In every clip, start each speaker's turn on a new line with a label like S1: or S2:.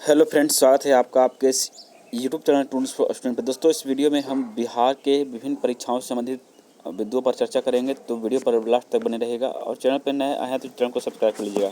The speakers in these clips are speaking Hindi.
S1: हेलो फ्रेंड्स, स्वागत है आपका आपके इस YouTube channel tools for student पर। दोस्तों, इस वीडियो में हम बिहार के विभिन्न परीक्षाओं से संबंधित बिंदुओं पर चर्चा करेंगे, तो वीडियो पर लास्ट तक बने रहेगा। और चैनल पर नए आए हैं तो चैनल को सब्सक्राइब कर लीजिएगा।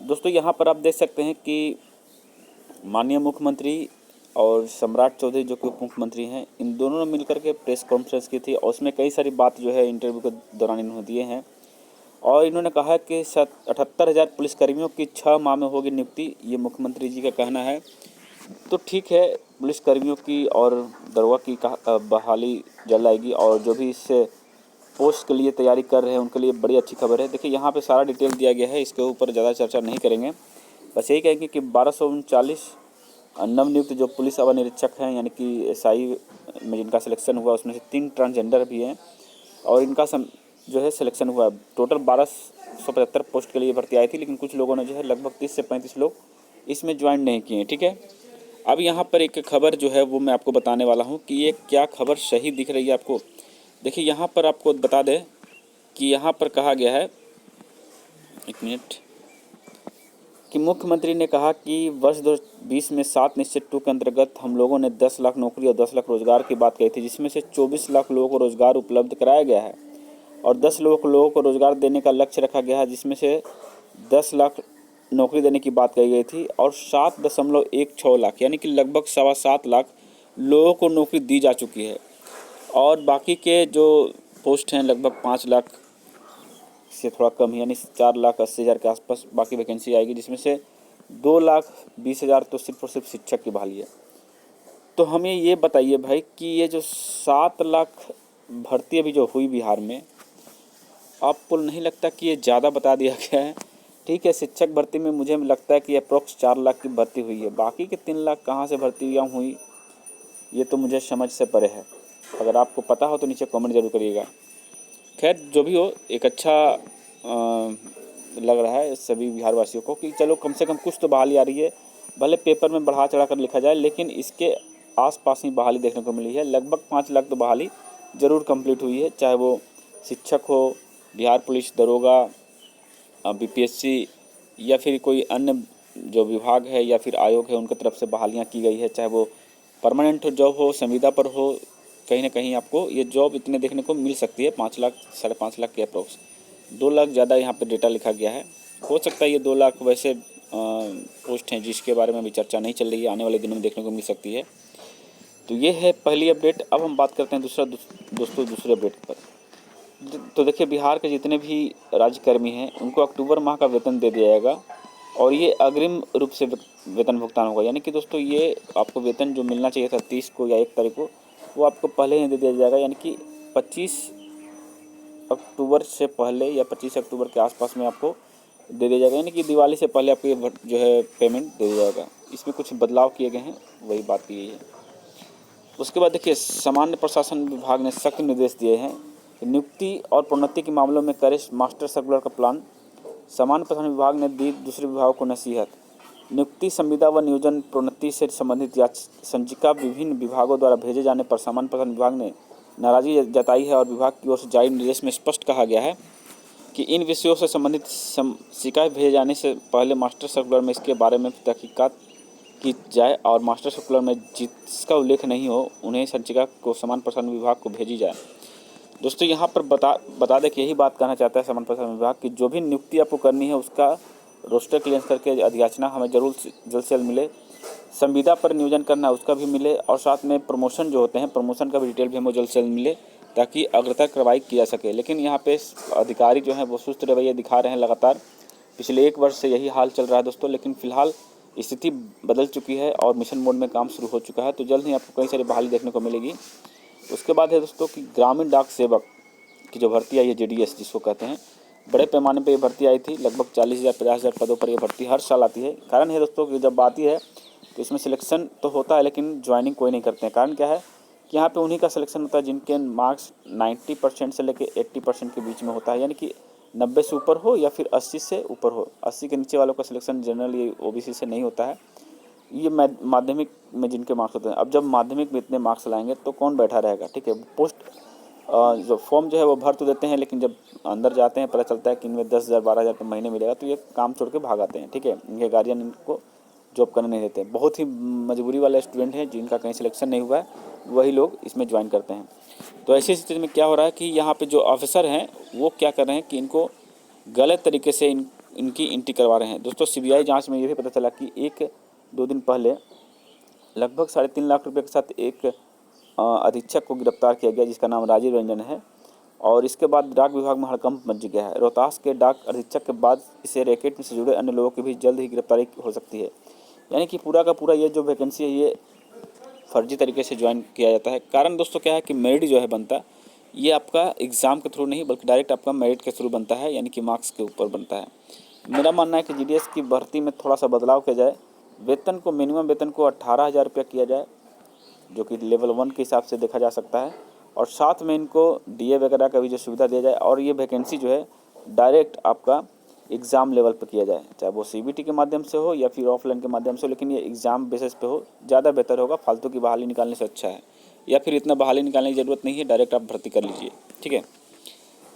S1: दोस्तों, यहाँ पर आप देख सकते हैं कि माननीय मुख्यमंत्री और सम्राट चौधरी जो कि उप मुख्यमंत्री हैं, इन दोनों ने मिलकर के प्रेस कॉन्फ्रेंस की थी और उसमें कई सारी बात जो है इंटरव्यू के दौरान इन्होंने दिए हैं। और इन्होंने कहा कि 78,000 पुलिसकर्मियों की 6 माह में होगी नियुक्ति, ये मुख्यमंत्री जी का कहना है। तो ठीक है, पुलिसकर्मियों की और दरोगा की बहाली जल्द आएगी, और जो भी इससे पोस्ट के लिए तैयारी कर रहे हैं उनके लिए बड़ी अच्छी खबर है। देखिए, यहाँ पे सारा डिटेल दिया गया है, इसके ऊपर ज़्यादा चर्चा नहीं करेंगे। बस यही कहेंगे कि 1239 नवनियुक्त जो पुलिस अवर निरीक्षक हैं, यानी कि एसआई में जिनका सिलेक्शन हुआ, उसमें से 3 ट्रांसजेंडर भी हैं और इनका जो है सिलेक्शन हुआ। टोटल 1275 पोस्ट के लिए भर्ती आई थी, लेकिन कुछ लोगों ने जो है लगभग 30 से 35 लोग इसमें ज्वाइन नहीं किए। ठीक है, अब यहाँ पर एक खबर जो है वो मैं आपको बताने वाला हूँ कि ये क्या खबर सही दिख रही है आपको। देखिए, यहाँ पर आपको बता दें कि यहाँ पर कहा गया है, एक मिनट, कि मुख्यमंत्री ने कहा कि वर्ष 2020 में 7 निश्चित 2 के अंतर्गत हम लोगों ने 10 लाख नौकरी और 10 लाख रोजगार की बात कही थी, जिसमें से 24 लाख लोगों को रोजगार उपलब्ध कराया गया है और 10 लोगों को रोजगार देने का लक्ष्य रखा गया है, जिसमें से 10 लाख नौकरी देने की बात कही गई थी और 7.16 लाख यानी कि लगभग 7.25 लाख लोगों को नौकरी दी जा चुकी है। और बाकी के जो पोस्ट हैं लगभग 5 लाख से थोड़ा कम, यानी 4,80,000 के आसपास बाकी वैकेंसी आएगी, जिसमें से 2,20,000 तो सिर्फ और सिर्फ शिक्षक की बहाली है। तो हमें ये बताइए भाई कि ये जो 7 लाख भर्ती अभी जो हुई बिहार में, आपको नहीं लगता कि ये ज़्यादा बता दिया गया है? ठीक है, शिक्षक भर्ती में मुझे लगता है कि अप्रोक्स 4 लाख की भर्ती हुई है, बाकी के 3 लाख कहाँ से भर्ती हुई ये तो मुझे समझ से परे है। अगर आपको पता हो तो नीचे कमेंट जरूर करिएगा। खैर, जो भी हो, एक अच्छा लग रहा है सभी बिहार वासियों को कि चलो कम से कम कुछ तो बहाली आ रही है। भले पेपर में बढ़ा चढ़ा कर लिखा जाए, लेकिन इसके आसपास ही बहाली देखने को मिली है। लगभग 5 लाख तो बहाली ज़रूर कंप्लीट हुई है, चाहे वो शिक्षक हो, बिहार पुलिस दरोगा, बीपीएससी या फिर कोई अन्य जो विभाग है या फिर आयोग है उनकी तरफ से बहालियां की गई है, चाहे वो परमानेंट जॉब हो, संविदा पर हो, कहीं ना कहीं आपको ये जॉब इतने देखने को मिल सकती है। 5 लाख 5.5 लाख के अप्रोक्स, 2 लाख ज़्यादा यहाँ पे डेटा लिखा गया है। हो सकता है ये 2 लाख वैसे पोस्ट हैं जिसके बारे में अभी चर्चा नहीं चल रही है, आने वाले दिनों में देखने को मिल सकती है। तो ये है पहली अपडेट। अब हम बात करते हैं दूसरे अपडेट पर। तो देखिए, बिहार के जितने भी राज्यकर्मी हैं उनको अक्टूबर माह का वेतन दे दिया जाएगा और ये अग्रिम रूप से वेतन भुगतान होगा। यानी कि दोस्तों, ये आपको वेतन जो मिलना चाहिए था 30 को या 1 तारीख को, वो आपको पहले ही दे दिया जाएगा। यानी कि 25 अक्टूबर से पहले या 25 अक्टूबर के आसपास में आपको दे दिया जाएगा, यानी कि दिवाली से पहले आपको ये जो है पेमेंट दे दिया जाएगा। इसमें कुछ बदलाव किए गए हैं, वही बात की गई है। उसके बाद देखिए, सामान्य प्रशासन विभाग ने सख्त निर्देश दिए हैं कि नियुक्ति और प्रोन्नति के मामलों में करे मास्टर सर्कुलर का प्लान। सामान्य प्रशासन विभाग ने दी दूसरे विभागों को नसीहत। नियुक्ति, संविदा व नियोजन प्रोन्नति से संबंधित संचिका विभिन्न विभागों द्वारा भेजे जाने पर सामान्य प्रशासन विभाग ने नाराजगी जताई है और विभाग की ओर से जारी निर्देश में स्पष्ट कहा गया है कि इन विषयों से संबंधित शिकायत भेजे जाने से पहले मास्टर सर्कुलर में इसके बारे में तहकीकात की जाए और मास्टर सर्कुलर में जिसका उल्लेख नहीं हो उन्हें संचिका को सामान्य प्रशासन विभाग को भेजी जाए। दोस्तों, यहाँ पर बता दें कि यही बात कहना चाहता है सामान्य प्रशासन विभाग कि जो भी नियुक्ति आपको करनी है उसका रोस्टर क्लियर करके अधियाचना हमें जरूर जल्द से जल्द मिले। संविदा पर नियोजन करना है उसका भी मिले, और साथ में प्रमोशन जो होते हैं, प्रमोशन का भी डिटेल भी हमें जल्द से जल्द मिले ताकि अग्रता कार्रवाई की जा सके। लेकिन यहाँ पे अधिकारी जो हैं वो सुस्त रवैया दिखा रहे हैं लगातार। पिछले 1 वर्ष से यही हाल चल रहा है दोस्तों, लेकिन फिलहाल स्थिति बदल चुकी है और मिशन मोड में काम शुरू हो चुका है। तो जल्द ही आपको कई सारी बहाली देखने को मिलेगी। उसके बाद है दोस्तों कि ग्रामीण डाक सेवक की जो भर्ती आई है, JDS जिसको कहते हैं, बड़े पैमाने पे ये भर्ती आई थी। लगभग 40,000 50,000 पदों पर ये भर्ती हर साल आती है। कारण है दोस्तों कि जब आती है तो इसमें सिलेक्शन तो होता है लेकिन ज्वाइनिंग कोई नहीं करते हैं। कारण क्या है कि यहाँ पे उन्हीं का सिलेक्शन होता है जिनके मार्क्स 90% से लेकर 80% के बीच में होता है, यानी कि 90 से ऊपर हो या फिर 80 से ऊपर हो। 80 के नीचे वालों का सिलेक्शन जनरली OBC से नहीं होता है। ये माध्यमिक में जिनके मार्क्स होते हैं। अब जब माध्यमिक में इतने मार्क्स लाएंगे तो कौन बैठा रहेगा? ठीक है, पोस्ट जो फॉर्म जो है वो भर तो देते हैं, लेकिन जब अंदर जाते हैं पता चलता है कि इनमें 10,000 12,000 रुपये महीने मिलेगा तो ये काम छोड़ के भाग आते हैं। ठीक है, इनके गार्जियन इनको जॉब करने नहीं देते। बहुत ही मजबूरी वाले स्टूडेंट हैं जिनका कहीं सिलेक्शन नहीं हुआ है, वही लोग इसमें ज्वाइन करते हैं। तो ऐसी स्थिति में क्या हो रहा है कि यहाँ पे जो ऑफिसर हैं वो क्या कर रहे हैं कि इनको गलत तरीके से इनकी एंट्री करवा रहे हैं। दोस्तों सीबीआई जांच में ये भी पता चला कि 1-2 दिन पहले लगभग 3.5 लाख रुपए के साथ एक अधीक्षक को गिरफ्तार किया गया जिसका नाम राजीव रंजन है। और इसके बाद डाक विभाग में हड़कंप मच गया है। रोहतास के डाक अधीक्षक के बाद इसे रैकेट से जुड़े अन्य लोगों की भी जल्द ही गिरफ्तारी हो सकती है। यानी कि पूरा का पूरा ये जो वैकेंसी है ये फर्जी तरीके से ज्वाइन किया जाता है। कारण दोस्तों क्या है कि मेरिट जो है बनता ये आपका एग्ज़ाम के थ्रू नहीं बल्कि डायरेक्ट आपका मेरिट के थ्रू बनता है, यानी कि मार्क्स के ऊपर बनता है। मेरा मानना है कि जीडीएस की भर्ती में थोड़ा सा बदलाव किया जाए, वेतन को मिनिमम वेतन को 18,000 रुपया किया जाए जो कि लेवल 1 के हिसाब से देखा जा सकता है, और साथ में इनको डीए वगैरह का भी जो सुविधा दिया जाए, और ये वैकेंसी जो है डायरेक्ट आपका एग्ज़ाम लेवल पर किया जाए, चाहे वो सीबीटी के माध्यम से हो या फिर ऑफलाइन के माध्यम से हो, लेकिन ये एग्ज़ाम बेसिस पे हो, ज़्यादा बेहतर होगा। फालतू की बहाली निकालने से अच्छा है, या फिर इतना बहाली निकालने की ज़रूरत नहीं है, डायरेक्ट आप भर्ती कर लीजिए। ठीक है,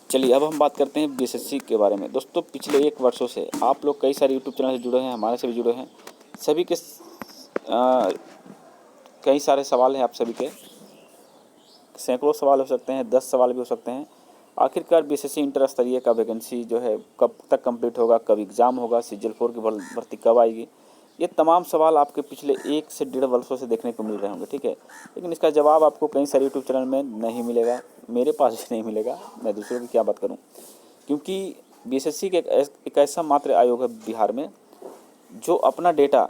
S1: चलिए अब हम बात करते हैं बीएसएससी के बारे में। दोस्तों पिछले 1 वर्षों से आप लोग कई सारे यूट्यूब चैनल से जुड़े हैं, हमारे से भी जुड़े हैं, सभी के कई सारे सवाल हैं। आप सभी के सैकड़ों सवाल हो सकते हैं, 10 सवाल भी हो सकते हैं। आखिरकार बीएसएससी इंटर स्तरीय का वैकेंसी जो है कब तक कंप्लीट होगा, कब एग्ज़ाम होगा, सीजीएल 4 की भर्ती कब आएगी, ये तमाम सवाल आपके पिछले 1 से 1.5 वर्षों से देखने को मिल रहे होंगे। ठीक है, लेकिन इसका जवाब आपको कई सारे यूट्यूब चैनल में नहीं मिलेगा, मेरे पास भी नहीं मिलेगा, मैं दूसरों की क्या बात करूं। क्योंकि बीएसएससी के एक ऐसा मात्र आयोग है बिहार में जो अपना डेटा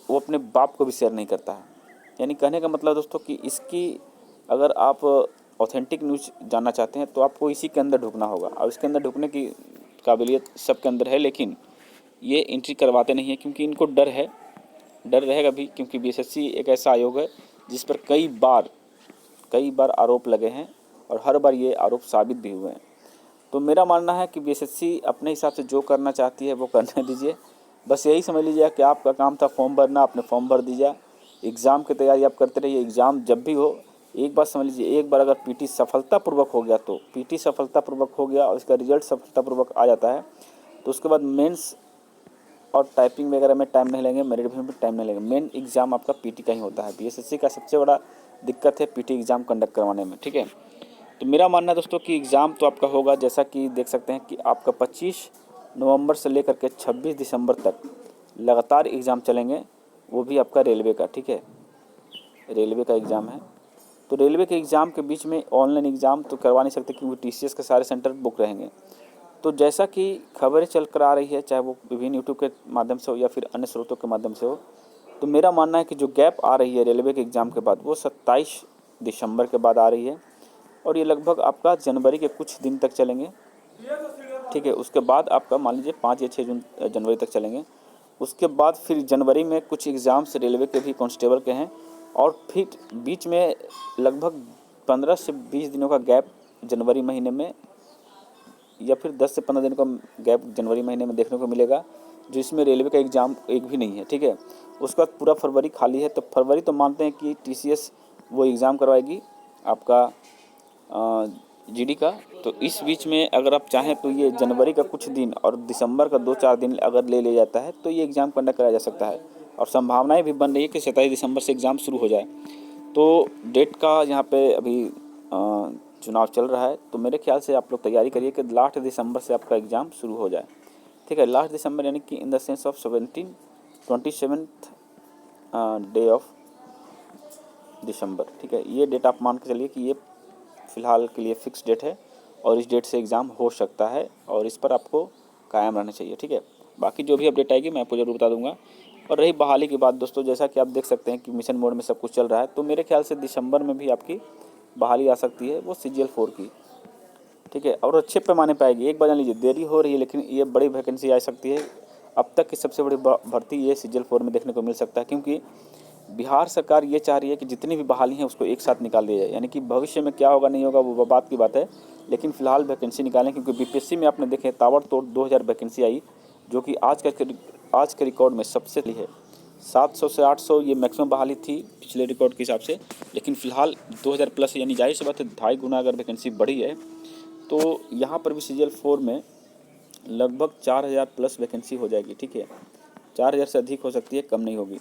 S1: वो अपने बाप को भी शेयर नहीं करता है। यानी कहने का मतलब दोस्तों कि इसकी अगर आप ऑथेंटिक न्यूज़ जानना चाहते हैं तो आपको इसी के अंदर ढुकना होगा, और इसके अंदर ढुकने की काबिलियत सबके अंदर है, लेकिन ये एंट्री करवाते नहीं है क्योंकि इनको डर है, डर रहेगा भी, क्योंकि बीएसएससी एक ऐसा आयोग है जिस पर कई बार आरोप लगे हैं और हर बार ये आरोप साबित भी हुए हैं। तो मेरा मानना है कि बीएसएससी अपने हिसाब से जो करना चाहती है वो करने दीजिए। बस यही समझ लीजिए कि आपका काम था फॉर्म भरना, आपने फॉर्म भर दीजिए, एग्ज़ाम की तैयारी आप करते रहिए। एग्ज़ाम जब भी हो, एक बात समझ लीजिए, एक बार अगर पीटी सफलतापूर्वक हो गया तो पीटी सफलतापूर्वक हो गया और इसका रिजल्ट सफलतापूर्वक आ जाता है तो उसके बाद मेंस और टाइपिंग वगैरह में टाइम नहीं लेंगे, मेरिट में भी टाइम नहीं लेंगे। मेन एग्ज़ाम आपका पीटी का ही होता है। बीएसएससी का सबसे बड़ा दिक्कत है पीटी एग्ज़ाम कंडक्ट करवाने में। ठीक है, तो मेरा मानना है दोस्तों कि एग्ज़ाम तो आपका होगा, जैसा कि देख सकते हैं कि आपका 25 नवंबर से लेकर के 26 दिसंबर तक लगातार एग्ज़ाम चलेंगे, वो भी आपका रेलवे का। ठीक है, रेलवे का एग्ज़ाम है, तो रेलवे के एग्ज़ाम के बीच में ऑनलाइन एग्ज़ाम तो करवा नहीं सकते क्योंकि टीसीएस के सारे सेंटर बुक रहेंगे। तो जैसा कि खबरें चल कर आ रही है, चाहे वो विभिन्न यूट्यूब के माध्यम से हो या फिर अन्य स्रोतों के माध्यम से हो, तो मेरा मानना है कि जो गैप आ रही है रेलवे के एग्ज़ाम के बाद वो 27 दिसंबर के बाद आ रही है, और ये लगभग आपका जनवरी के कुछ दिन तक चलेंगे। ठीक है, उसके बाद आपका मान लीजिए 5 या 6 जनवरी तक चलेंगे। उसके बाद फिर जनवरी में कुछ एग्ज़ाम्स रेलवे के भी कांस्टेबल के हैं, और फिर बीच में लगभग 15 से 20 दिनों का गैप जनवरी महीने में, या फिर 10 से 15 दिन का गैप जनवरी महीने में देखने को मिलेगा, जिसमें रेलवे का एग्ज़ाम एक भी नहीं है। ठीक है, उसके बाद पूरा फरवरी खाली है। तो फरवरी तो मानते हैं कि टीसीएस वो एग्ज़ाम करवाएगी आपका जीडी का। तो इस बीच में अगर आप चाहें तो ये जनवरी का कुछ दिन और दिसंबर का 2-4 दिन अगर ले लिया जाता है तो ये एग्ज़ाम कंडक्ट कराया जा सकता है, और संभावनाएं भी बन रही है कि 27 दिसंबर से एग्ज़ाम शुरू हो जाए। तो डेट का यहाँ पे अभी चुनाव चल रहा है, तो मेरे ख्याल से आप लोग तैयारी करिए कि लास्ट दिसंबर से आपका एग्ज़ाम शुरू हो जाए। ठीक है, लास्ट दिसंबर यानी कि in the sense of 27th day of December. ठीक है, ये डेट आप मान के चलिए कि ये फ़िलहाल के लिए फ़िक्स डेट है, और इस डेट से एग्ज़ाम हो सकता है, और इस पर आपको कायम रहना चाहिए। ठीक है, बाकी जो भी अपडेट आएगी मैं आपको ज़रूर बता दूंगा। और रही बहाली की बात दोस्तों, जैसा कि आप देख सकते हैं कि मिशन मोड में सब कुछ चल रहा है, तो मेरे ख्याल से दिसंबर में भी आपकी बहाली आ सकती है, वो सीजीएल 4 की। ठीक है, और अच्छे पैमाने पर आएगी। एक बार जान लीजिए देरी हो रही है, लेकिन ये बड़ी वैकेंसी आ सकती है। अब तक की सबसे बड़ी भर्ती ये सीजीएल 4 में देखने को मिल सकता है, क्योंकि बिहार सरकार ये चाह रही है कि जितनी भी बहाली हैं उसको एक साथ निकाल दिया जाए। यानी कि भविष्य में क्या होगा नहीं होगा वो बात की बात है, लेकिन फिलहाल वैकेंसी निकालें, क्योंकि बीपीएससी में आपने देखे ताबड़तोड़ 2000 वैकेंसी आई, जो कि आज के रिकॉर्ड में सबसे है। 700 से 800 ये मैक्सिमम बहाली थी पिछले रिकॉर्ड के हिसाब से, लेकिन फिलहाल 2000 प्लस, यानी जाहिर सी बात है 2.5 गुना अगर वैकेंसी बढ़ी है, तो यहाँ पर भी सीजीएल 4 में लगभग 4000 प्लस वैकेंसी हो जाएगी। ठीक है, 4000 से अधिक हो सकती है, कम नहीं होगी।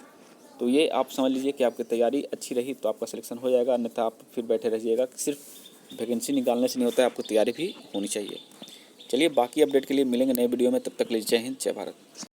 S1: तो ये आप समझ लीजिए कि आपकी तैयारी अच्छी रही तो आपका सिलेक्शन हो जाएगा, अन्यथा आप फिर बैठे रहिएगा। सिर्फ वैकेंसी निकालने से नहीं होता है, आपको तैयारी भी होनी चाहिए। चलिए बाकी अपडेट के लिए मिलेंगे नए वीडियो में, तब तक के लिए जय हिंद, जय भारत।